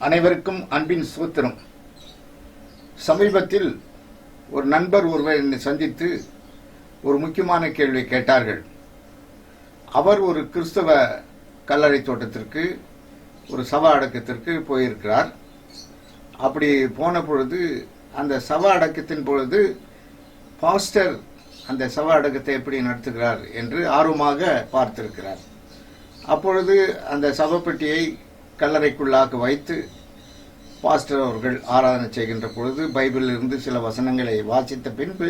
அனைவருக்கும் அன்பின் சூத்திரம். சமீபத்தில் ஒரு நண்பர் ஒருவர் என்னை சந்தித்து ஒரு முக்கியமான கேள்வியை கேட்டார்கள். அவர் ஒரு கிறிஸ்தவ கல்லறை தோட்டத்திற்கு ஒரு சவ அடக்கத்திற்கு போயிருக்கிறார். அப்படி போன பொழுது அந்த சவ அடக்கத்தின் பொழுது பாஸ்டர் அந்த சவ அடக்கத்தை எப்படி நடத்துகிறார் என்று ஆர்வமாக பார்த்திருக்கிறார். அப்பொழுது அந்த சவப்பெட்டியை கல்லறைக்குள்ளாக வைத்து பாஸ்டர் அவர்கள் ஆராதனை செய்கின்ற பொழுது பைபிளில் இருந்து சில வசனங்களை வாசித்த பின்பு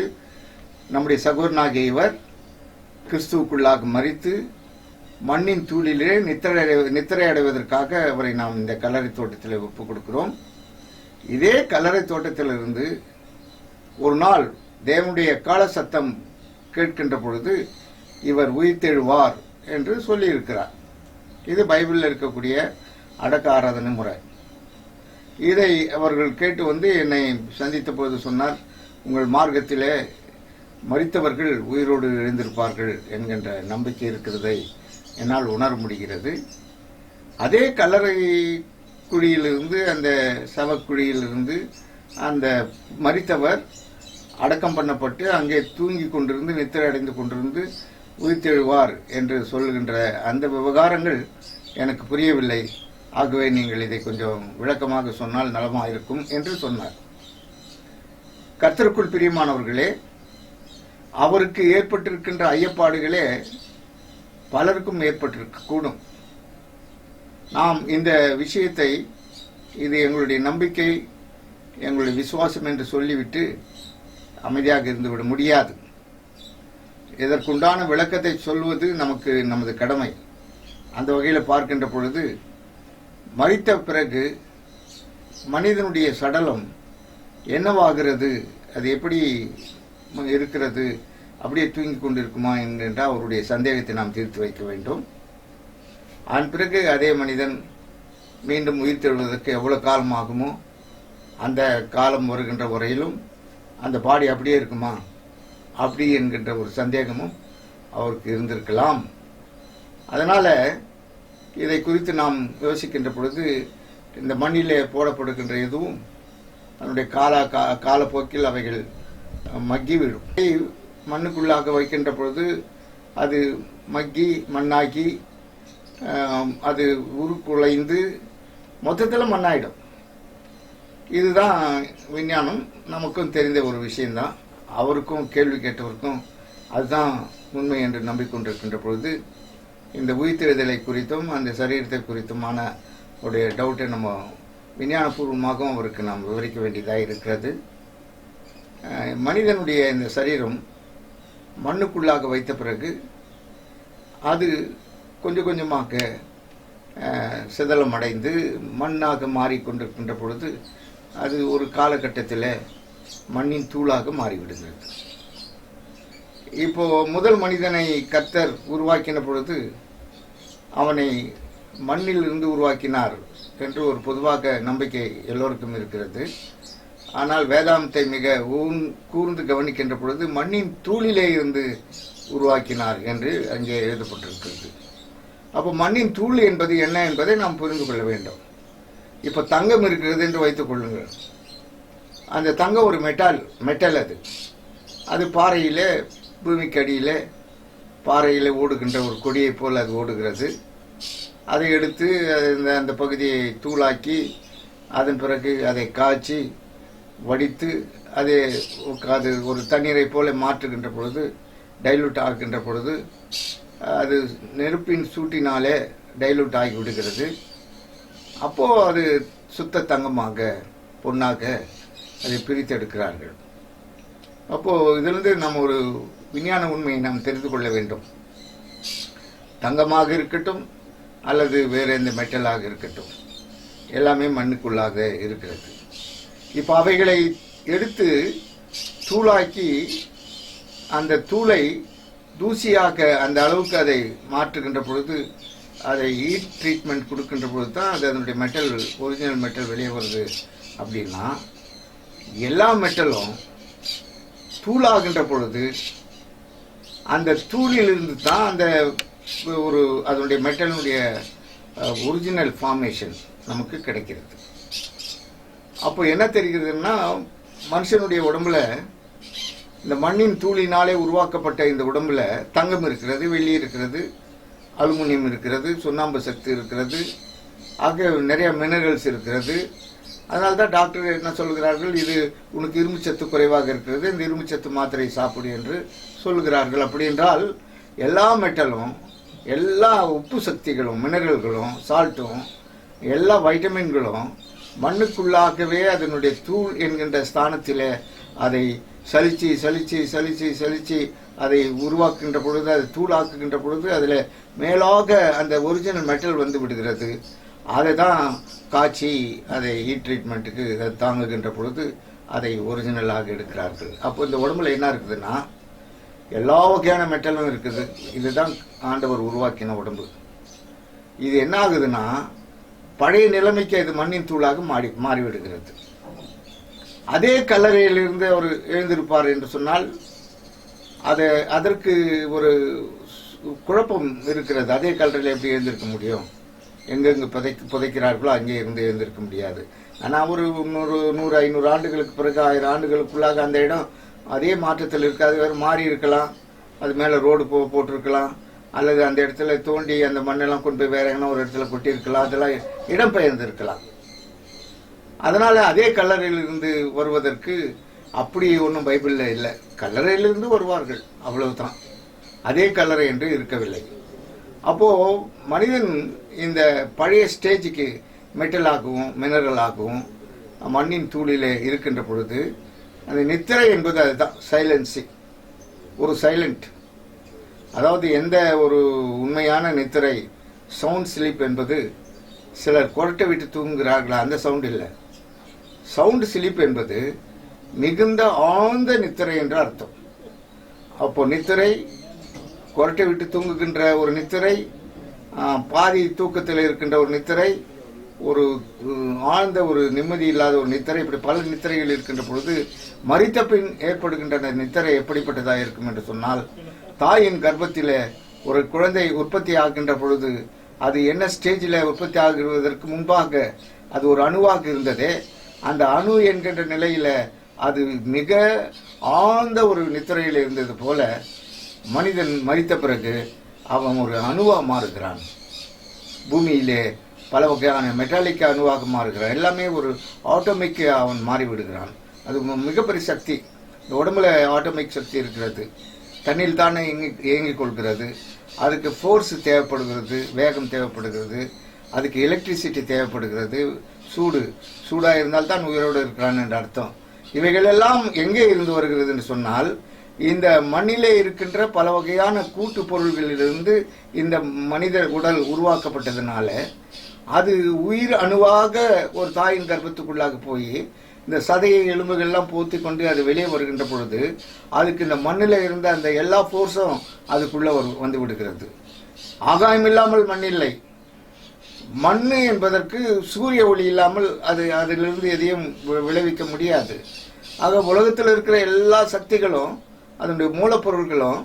நம்முடைய சகோதரனாகிய இவர் கிறிஸ்துவுக்குள்ளாக மரித்து மண்ணின் தூளிலே நித்திரை அடைவதற்காக அவரை நாம் இந்த கல்லறை தோட்டத்தில் ஒப்புக் கொடுக்கிறோம். இதே கல்லறை தோட்டத்திலிருந்து ஒரு நாள் தேவனுடைய கால சத்தம் கேட்கின்ற பொழுது இவர் உயிர்த்தெழுவார் என்று சொல்லியிருக்கிறார். இது பைபிளில் இருக்கக்கூடிய அடக்க ஆராதனை முறை. இதை அவர்கள் கேட்டு வந்து என்னை சந்தித்த போது சொன்னார், உங்கள் மார்க்கத்திலே மரித்தவர்கள் உயிரோடு எழுந்திருப்பார்கள் என்கின்ற நம்பிக்கை இருக்கிறதை என்னால் உணர முடிகிறது. அதே கல்லறை குழியிலிருந்து அந்த சவக்குழியிலிருந்து அந்த மரித்தவர் அடக்கம் பண்ணப்பட்டு அங்கே தூங்கி கொண்டிருந்து நித்திரை அடைந்து கொண்டிருந்து உயிர்த்தெழுவார் என்று சொல்லுகின்ற அந்த விவகாரங்கள் எனக்கு புரியவில்லை. ஆகவே நீங்கள் இதை கொஞ்சம் விளக்கமாக சொன்னால் நலமாயிருக்கும் என்று சொன்னார். கர்த்தருக்குள் பிரியமானவர்களே, அவருக்கு ஏற்பட்டிருக்கின்ற ஐயப்பாடுகளே பலருக்கும் ஏற்பட்டிருக்க கூடும். நாம் இந்த விஷயத்தை இது எங்களுடைய நம்பிக்கை, எங்களுடைய விசுவாசம் என்று சொல்லிவிட்டு அமைதியாக இருந்துவிட முடியாது. இதற்குண்டான விளக்கத்தை சொல்வது நமது கடமை. அந்த வகையில் பார்க்கின்ற பொழுது மரித்த பிறகு மனிதனுடைய சடலம் என்னவாகிறது, அது எப்படி இருக்கிறது, அப்படியே தூங்கி கொண்டிருக்குமா என்கின்ற அவருடைய சந்தேகத்தை நாம் தீர்த்து வைக்க வேண்டும். அதன் பிறகு அதே மனிதன் மீண்டும் உயிர் தெழுவதற்கு எவ்வளவு காலம் ஆகுமோ அந்த காலம் வருகின்ற வரையிலும் அந்த பாடி அப்படியே இருக்குமா அப்படி என்கின்ற ஒரு சந்தேகமும் அவருக்கு இருந்திருக்கலாம். அதனால இதை குறித்து நாம் யோசிக்கின்ற பொழுது இந்த மண்ணிலே போடப்படுகின்ற எதுவும் அதனுடைய காலப்போக்கில் அவைகள் மக்கிவிடும். மண்ணுக்குள்ளாக வைக்கின்ற பொழுது அது மக்கி மண்ணாக்கி அது உருக்குலைந்து மொத்தத்தில் மண்ணாயிடும். இதுதான் விஞ்ஞானம். நமக்கும் தெரிந்த ஒரு விஷயம்தான். அவருக்கும் கேள்வி கேட்டவருக்கும் அதுதான் உண்மை என்று நம்பிக்கொண்டிருக்கின்ற பொழுது இந்த உயிர்த்தெழுதலை குறித்தும் அந்த சரீரத்தை குறித்துமான ஒரு டவுட்டை நம்ம விஞ்ஞானபூர்வமாகவும் அவருக்கு நாம் விவரிக்க வேண்டியதாக இருக்கிறது. மனிதனுடைய இந்த சரீரம் மண்ணுக்குள்ளாக வைத்த பிறகு அது கொஞ்சம் கொஞ்சமாக சிதலம் அடைந்து மண்ணாக மாறிக்கொண்டிருக்கின்ற பொழுது அது ஒரு காலகட்டத்தில் மண்ணின் தூளாக மாறிவிடுகிறது. இப்போ முதல் மனிதனை கர்த்தர் உருவாக்கின பொழுது அவனை மண்ணில் இருந்து உருவாக்கினார் என்று ஒரு பொதுவாக நம்பிக்கை எல்லோருக்கும் இருக்கிறது. ஆனால் வேதாந்தத்தை மிக கூர்ந்து கவனிக்கின்ற பொழுது மண்ணின் தூளிலே இருந்து உருவாக்கினார் என்று அங்கே எழுதப்பட்டிருக்கிறது. அப்போ மண்ணின் தூள் என்பது என்ன என்பதை நாம் புரிந்து கொள்ள வேண்டும். இப்போ தங்கம் இருக்கிறது என்று வைத்துக் கொள்ளுங்கள். அந்த தங்கம் ஒரு மெட்டல் அது பாறையிலே பூமிக்கு அடியிலே பாறையில் ஓடுகின்ற ஒரு கொடியை போல் அது ஓடுகிறது. அதை எடுத்து அந்த பகுதியை தூளாக்கி அதன் பிறகு அதை காய்ச்சி வடித்து அது ஒரு தண்ணீரை போல மாற்றுகின்ற பொழுது டைலூட் ஆகின்ற பொழுது அது நெருப்பின் சூட்டினாலே டைலூட் ஆகி விடுகிறது. அப்போது அது சுத்த தங்கமாக பொன்னாக அதை பிரித்தெடுக்கிறார்கள். அப்போது இதிலிருந்து நாம் ஒரு விஞ்ஞான உண்மையை நாம் தெரிந்து கொள்ள வேண்டும். தங்கமாக இருக்கட்டும் அல்லது வேறு எந்த மெட்டலாக இருக்கட்டும், எல்லாமே மண்ணுக்குள்ளாக இருக்கிறது. இப்போ அவைகளை எடுத்து தூளாக்கி அந்த தூளை தூசியாக அந்த அளவுக்கு அதை மாற்றுகின்ற பொழுது அதை ஹீட் ட்ரீட்மெண்ட் கொடுக்கின்ற பொழுது தான் அது அதனுடைய மெட்டல், ஒரிஜினல் மெட்டல் வெளியே வருது. அப்படின்னா எல்லா மெட்டலும் தூளாகின்ற பொழுது அந்த தூளிலிருந்து தான் அந்த அதனுடைய மெட்டலுடைய ஒரிஜினல் ஃபார்மேஷன் நமக்கு கிடைக்கிறது. அப்போ என்ன தெரிகிறதுன்னா, மனுஷனுடைய உடம்புல இந்த மண்ணின் தூளினாலே உருவாக்கப்பட்ட இந்த உடம்புல தங்கம் இருக்கிறது, வெள்ளி இருக்கிறது, அலுமினியம் இருக்கிறது, சுண்ணாம்பு சத்து இருக்கிறது, ஆக நிறைய மினரல்ஸ் இருக்கிறது. அதனால தான் டாக்டர் என்ன சொல்கிறார்கள், இது உனக்கு இரும்புச்சத்து குறைவாக இருக்கிறது, இந்த இரும்புச்சத்து மாத்திரை சாப்பிடு என்று சொல்கிறார்கள். அப்படி என்றால் எல்லா மெட்டலும், எல்லா உப்பு சக்திகளும், மினரல்களும், சால்ட்டும், எல்லா வைட்டமின்களும் மண்ணுக்குள்ளாகவே அதனுடைய தூள் என்கின்ற ஸ்தானத்தில் அதை சலிச்சு சலிச்சு சலிச்சு சலிச்சு அதை உருவாக்குகின்ற பொழுது, அதை தூளாக்குகின்ற பொழுது அதில் மேலாக அந்த ஒரிஜினல் மெட்டல் வந்து விடுகிறது. அதை தான் காய்ச்சி அதை ஹீட் ட்ரீட்மெண்ட்டுக்கு தாங்குகின்ற பொழுது அதை ஒரிஜினலாக எடுக்கிறார்கள். அப்போ இந்த உடம்புல என்ன இருக்குதுன்னா, எல்லா வகையான மெட்டலும் இருக்குது. இதுதான் ஆண்டவர் உருவாக்கின உடம்பு. இது என்ன ஆகுதுன்னா, பழைய நிலைமைக்கு அது மண்ணின் தூளாக மாறிவிடுகிறது. அதே கல்லறையிலிருந்து அவர் எழுந்திருப்பார் என்று சொன்னால் அதற்கு ஒரு குழப்பம் இருக்கிறது. அதே கல்லறையில் எப்படி எழுந்திருக்க முடியும்? எங்கெங்கு புதைக்கிறார்களோ அங்கே இருந்து எழுந்திருக்க முடியாது. ஆனால் ஒரு 100-500 ஆண்டுகளுக்கு பிறகு, 1000 ஆண்டுகளுக்குள்ளாக அந்த இடம் அதே மாற்றத்தில் இருக்காது. வேறு மாறி இருக்கலாம், அது மேலே ரோடு போட்டிருக்கலாம், அல்லது அந்த இடத்துல தோண்டி அந்த மண்ணெல்லாம் கொண்டு போய் வேற எங்கன்னா ஒரு இடத்துல கொட்டியிருக்கலாம், அதெல்லாம் இடம்பெயர்ந்து இருக்கலாம். அதனால அதே கல்லறையிலிருந்து வருவதற்கு அப்படி ஒன்றும் பைபிளில் இல்லை. கல்லறையிலிருந்து வருவார்கள், அவ்வளவுதான். அதே கல்லறை என்று இருக்கவில்லை. அப்போ மனிதன் இந்த பழைய ஸ்டேஜுக்கு மெட்டலாகவும் மினரலாகவும் மண்ணின் தூளிலே இருக்கின்ற பொழுது அந்த நித்திரை என்பது அதுதான், சைலன்சிங், ஒரு சைலண்ட். அதாவது எந்த ஒரு உண்மையான நித்திரை, சவுண்ட் ஸ்லீப் என்பது சிலர் கொரட்டை விட்டு தூங்குகிறார்களா, அந்த சவுண்ட் இல்லை. சவுண்ட் ஸ்லீப் என்பது மிகுந்த ஆழ்ந்த நித்திரை என்று அர்த்தம். அப்போ நித்திரை, கொரட்டை விட்டு தூங்குகின்ற ஒரு நித்திரை, பாதி தூக்கத்தில் இருக்கின்ற ஒரு நித்திரை, ஒரு ஆழ்ந்த ஒரு நிம்மதி இல்லாத ஒரு நித்திரை, இப்படி பல நித்திரைகள் இருக்கின்ற பொழுது மரித்த பின் ஏற்படுகின்ற அந்த நித்திரை எப்படிப்பட்டதாக இருக்கும் என்று சொன்னால், தாயின் கர்ப்பத்தில் ஒரு குழந்தை உற்பத்தி ஆகின்ற பொழுது அது என்ன ஸ்டேஜில் உற்பத்தி ஆகுவதற்கு முன்பாக அது ஒரு அணுவாக இருந்ததே, அந்த அணு என்கின்ற நிலையில அது மிக ஆழ்ந்த ஒரு நித்திரையில் இருந்தது போல மனிதன் மரித்த பிறகு அவன் ஒரு அணுவாக மாறுகிறான். பூமியிலே பல வகையான மெட்டாலிக் அணுவாக மாறுகிறான். எல்லாமே ஒரு ஆட்டோமிக் அவன் மாறிவிடுகிறான். அது மிகப்பெரிய சக்தி. இந்த உடம்புல ஆட்டோமிக் சக்தி இருக்கிறது. தண்ணியில் தானே இயங்கிக் கொள்கிறது. அதுக்கு ஃபோர்ஸ் தேவைப்படுகிறது, வேகம் தேவைப்படுகிறது, அதுக்கு எலக்ட்ரிசிட்டி தேவைப்படுகிறது, சூடாக இருந்தால்தான் உயிரோடு இருக்கிறான் என்ற அர்த்தம். இவைகளெல்லாம் எங்கே இருந்து வருகிறது என்று சொன்னால், இந்த மண்ணிலே இருக்கின்ற பல வகையான கூட்டு பொருள்களிலிருந்து இந்த மனித உடல் உருவாக்கப்பட்டதுனால அது உயிர் அணுவாக ஒரு தாயின் கர்ப்பத்துக்குள்ளாக போய் இந்த சதையை எலும்புகள்லாம் போத்தி கொண்டு அது வெளியே வருகின்ற பொழுது அதுக்கு இந்த மண்ணில் இருந்த அந்த எல்லா ஃபோர்ஸும் அதுக்குள்ள வந்து விடுகிறது. ஆகாயம் இல்லாமல் மண் இல்லை. மண் என்பதற்கு சூரிய ஒளி இல்லாமல் அதிலிருந்து எதையும் விளைவிக்க முடியாது. ஆக உலகத்தில் இருக்கிற எல்லா சக்திகளும் அதனுடைய மூலப்பொருள்களும்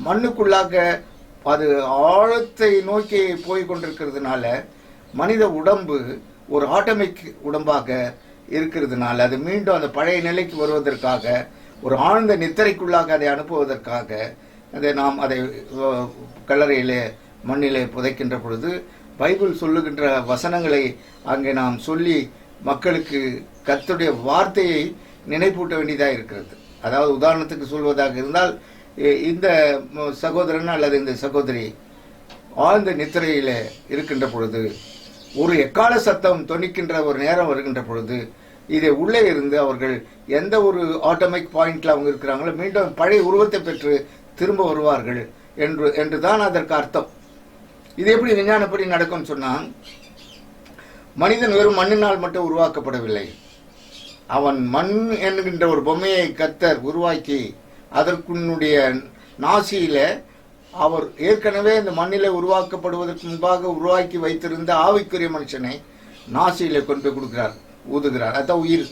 மண்ணுக்குள்ளாக அது ஆழத்தை நோக்கி போய் கொண்டிருக்கிறதுனால மனித உடம்பு ஒரு ஆட்டோமிக் உடம்பாக இருக்கிறதுனால அது மீண்டும் அந்த பழைய நிலைக்கு வருவதற்காக, ஒரு ஆழ்ந்த நித்திரைக்குள்ளாக அதை அனுப்புவதற்காக நாம் அதை கல்லறையிலே மண்ணிலே புதைக்கின்ற பொழுது பைபிள் சொல்லுகின்ற வசனங்களை அங்கே நாம் சொல்லி மக்களுக்கு கர்த்தருடைய வார்த்தையை நினைப்பூட்ட வேண்டியதாக இருக்கிறது. அதாவது உதாரணத்துக்கு சொல்வதாக இருந்தால், இந்த சகோதரன் அல்லது இந்த சகோதரி ஆழ்ந்த நித்திரையில இருக்கின்ற பொழுது ஒரு எக்கால சத்தம் தொனிக்கின்ற ஒரு நேரம் வருகின்ற பொழுது இதை உள்ளே இருந்து அவர்கள் எந்த ஒரு ஆட்டோமிக் பாயிண்ட்ல அவங்க இருக்கிறாங்களோ மீண்டும் பழைய உருவத்தை பெற்று திரும்ப வருவார்கள் என்று தான் அதற்கு அர்த்தம். இது எப்படி விஞ்ஞானப்படி நடக்கும் சொன்னா, மனிதன் வெறும் மண்ணினால் மட்டும் உருவாக்கப்படவில்லை. அவன் மண் என்கின்ற ஒரு பொம்மையை கர்த்தர் உருவாக்கி அதற்குன்னுடைய நாசியில அவர் ஏற்கனவே இந்த மண்ணிலே உருவாக்கப்படுவதற்கு முன்பாக உருவாக்கி வைத்திருந்த ஆவிக்குரிய மனுஷனை நாசியில கொண்டு போய் கொடுக்கிறார், ஊதுகிறார். அதான் உயிர்.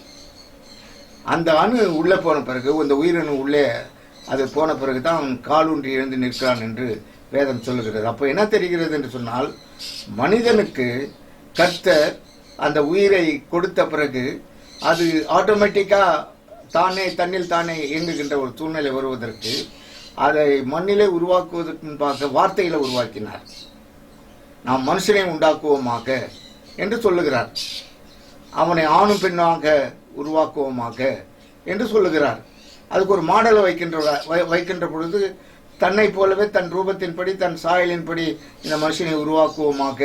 அந்த அணு உள்ளே போன பிறகு, அந்த உயிரணு உள்ளே அது போன பிறகுதான் அவன் காலூன்றி எழுந்து நிற்கிறான் என்று வேதம் சொல்லுகிறது. அப்போ என்ன தெரிகிறது என்று சொன்னால், மனிதனுக்கு கர்த்தர் அந்த உயிரை கொடுத்த பிறகு அது ஆட்டோமேட்டிக்கா தானே தன்னில் தானே இயங்குகின்ற ஒரு சூழ்நிலை வருவதற்கு அதை மண்ணிலே உருவாக்குவதற்கு முன்பாக வார்த்தையில உருவாக்கினார். நாம் மனுஷனை உண்டாக்குவோமாக என்று சொல்லுகிறார். அவனை ஆணும் பெண்ணாக உருவாக்குவோமாக என்று சொல்லுகிறார். அதுக்கு ஒரு மாடலை வைக்கின்ற பொழுது தன்னை போலவே தன் ரூபத்தின்படி தன் சாயலின்படி இந்த மனுஷனை உருவாக்குவோமாக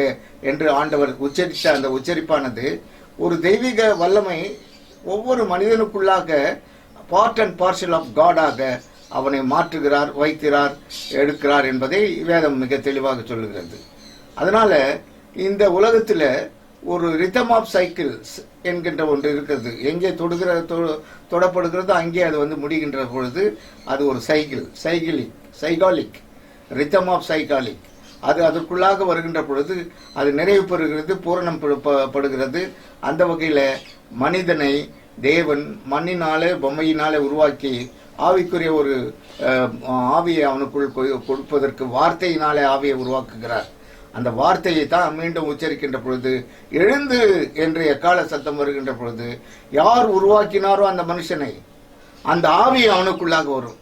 என்று ஆண்டவர் உச்சரித்த அந்த உச்சரிப்பானது ஒரு தெய்வீக வல்லமை ஒவ்வொரு மனிதனுக்குள்ளாக பார்ட் அண்ட் பார்சல் ஆஃப் காடாக அவனை மாற்றுகிறார், வைக்கிறார், எடுக்கிறார் என்பதை வேதம் மிக தெளிவாக சொல்லுகிறது. அதனால இந்த உலகத்தில் ஒரு ரிதம் ஆஃப் சைக்கிள்ஸ் என்கின்ற ஒன்று இருக்கிறது. எங்கே தொடப்படுகிறதோ அங்கே அது முடிகின்ற பொழுது அது ஒரு சைகாலிக் ரிதம் ஆஃப் சைகாலிக். அது அதற்குள்ளாக வருகின்ற பொழுது அது நிறைவு பெறுகிறது, பூரணம் படுகிறது. அந்த வகையில் மனிதனை தேவன் மண்ணினாலே பொம்மையினாலே உருவாக்கி ஆவிக்குரிய ஒரு ஆவியை அவனுக்குள் கொடுப்பதற்கு வார்த்தையினாலே ஆவியை உருவாக்குகிறார். அந்த வார்த்தையை தான் மீண்டும் உச்சரிக்கின்ற பொழுது எழுந்து என்று எக்கால சத்தம் வருகின்ற பொழுது யார் உருவாக்கினாரோ அந்த மனுஷனை அந்த ஆவி அவனுக்குள்ளாக வரும்.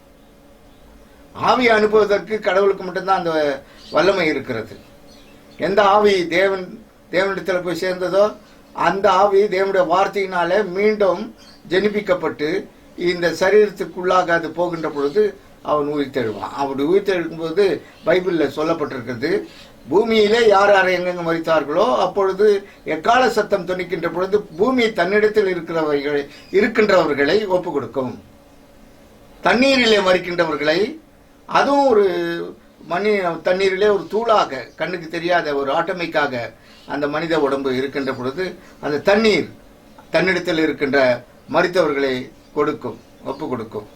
ஆவியை அனுப்புவதற்கு கடவுளுக்கு மட்டும்தான் அந்த வல்லமை இருக்கிறது. எந்த ஆவி தேவனிடத்தில் போய் சேர்ந்ததோ அந்த ஆவி தேவனுடைய வார்த்தையினால மீண்டும் ஜெனிப்பிக்கப்பட்டு இந்த சரீரத்துக்குள்ளாக அது போகின்ற பொழுது அவன் உயிர்த்தெழுவான். அப்படி உயிர்த்தெழுக்கும் போது பைபிளில் சொல்லப்பட்டிருக்கிறது, பூமியிலே யார் யார் எங்கெங்க மரித்தார்களோ அப்பொழுது எக்கால சத்தம் துணிக்கின்ற பொழுது பூமி தன்னிடத்தில் இருக்கின்றவர்களை ஒப்பு கொடுக்கும். தண்ணீரிலே மறிக்கின்றவர்களை, அதுவும் ஒரு தண்ணீரிலே ஒரு தூளாக கண்ணுக்கு தெரியாத ஒரு ஆட்டமிக்காக அந்த மனித உடம்பு இருக்கின்ற பொழுது அந்த தண்ணீர் தன்னிடத்தில் இருக்கின்ற மரித்தவர்களை கொடுக்கும், ஒப்பு கொடுக்கும்,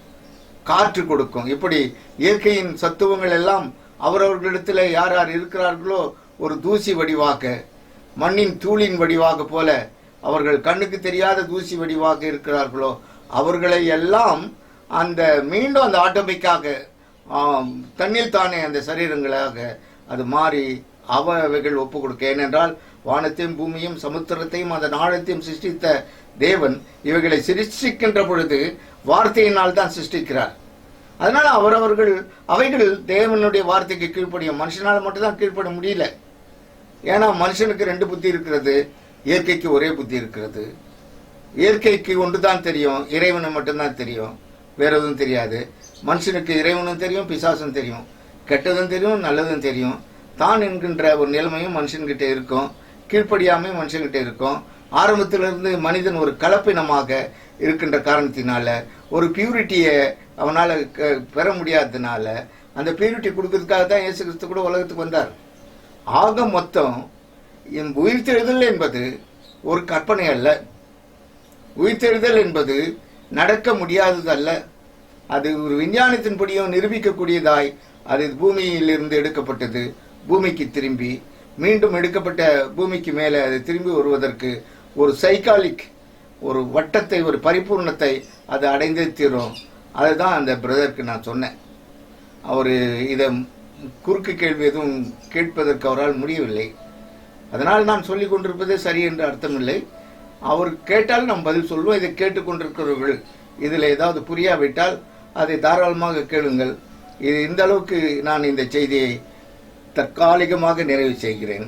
காற்று கொடுக்கும். இப்படி இயற்கையின் சத்துவங்கள் எல்லாம் அவரவர்களிடத்தில் யார் யார் இருக்கிறார்களோ ஒரு தூசி வடிவாக, மண்ணின் தூளின் வடிவாக போல அவர்கள் கண்ணுக்கு தெரியாத தூசி வடிவாக இருக்கிறார்களோ அவர்களை எல்லாம் அந்த மீண்டும் அந்த ஆட்டோமிக்காக தண்ணில் தானே அந்த சரீரங்களாக அது மாறி அவைகள் ஒப்பு கொடுக்க. ஏனென்றால் வானத்தையும் பூமியும் சமுத்திரத்தையும் அந்த நாளத்தையும் சிருஷ்டித்த தேவன் இவைகளை சிருஷ்டிக்கின்ற பொழுது வார்த்தையினால் தான் சிருஷ்டிக்கிறார். அதனால அவைகள் தேவனுடைய வார்த்தைக்கு கீழ்ப்படியும். மனுஷனால் மட்டும்தான் கீழ்ப்பட முடியல. ஏன்னா மனுஷனுக்கு 2 புத்தி இருக்கிறது, இயற்கைக்கு ஒரே புத்தி இருக்கிறது. இயற்கைக்கு ஒன்றுதான் தெரியும், இறைவனை மட்டும்தான் தெரியும், வேற எதுவும் தெரியாது. மனுஷனுக்கு இறைவனும் தெரியும், பிசாசும் தெரியும், கெட்டதும் தெரியும், நல்லதும் தெரியும். தான் என்கின்ற ஒரு நிலைமையும் மனுஷன்கிட்ட இருக்கும், கீழ்ப்படியாமை மனுஷன்கிட்ட இருக்கும். ஆரம்பத்திலிருந்து மனிதன் ஒரு கலப்பினமாக இருக்கின்ற காரணத்தினால ஒரு பியூரிட்டியை அவனால் பெற முடியாததுனால அந்த பியூரிட்டி கொடுக்கறதுக்காக தான் இயேசு கிறிஸ்து கூட உலகத்துக்கு வந்தார். ஆக மொத்தம் உயிர்த்தெழுதல் என்பது ஒரு கற்பனை அல்ல. உயிர்த்தெழுதல் என்பது நடக்க முடியாதது அல்ல. அது ஒரு விஞ்ஞானத்தின்படியும் நிரூபிக்கக்கூடியதாய் அது பூமியிலிருந்து எடுக்கப்பட்டது, பூமிக்கு திரும்பி மீண்டும் எடுக்கப்பட்ட பூமிக்கு மேலே அது திரும்பி வருவதற்கு ஒரு சைக்காலிக் ஒரு வட்டத்தை, ஒரு பரிபூர்ணத்தை அது அடைந்தே தீரும். அதுதான் அந்த பிரதருக்கு நான் சொன்னேன். அவர் இதை குறுக்கு கேள்வி எதுவும் கேட்பதற்கு அவரால் முடியவில்லை. அதனால் நான் சொல்லிக் கொண்டிருப்பதே சரி என்று அர்த்தமில்லை. அவர் கேட்டால் நாம் பதில் சொல்வோம். இதை கேட்டுக்கொண்டிருக்கிறவர்கள் இதில் ஏதாவது புரியாவிட்டால் அதை தாராளமாக கேளுங்கள். இது இந்த அளவுக்கு நான் இந்த செய்தியை தற்காலிகமாக நிறைவு செய்கிறேன்.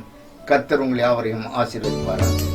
கர்த்தர் உங்கள் யாவரையும் ஆசீர்வதிப்பாராக.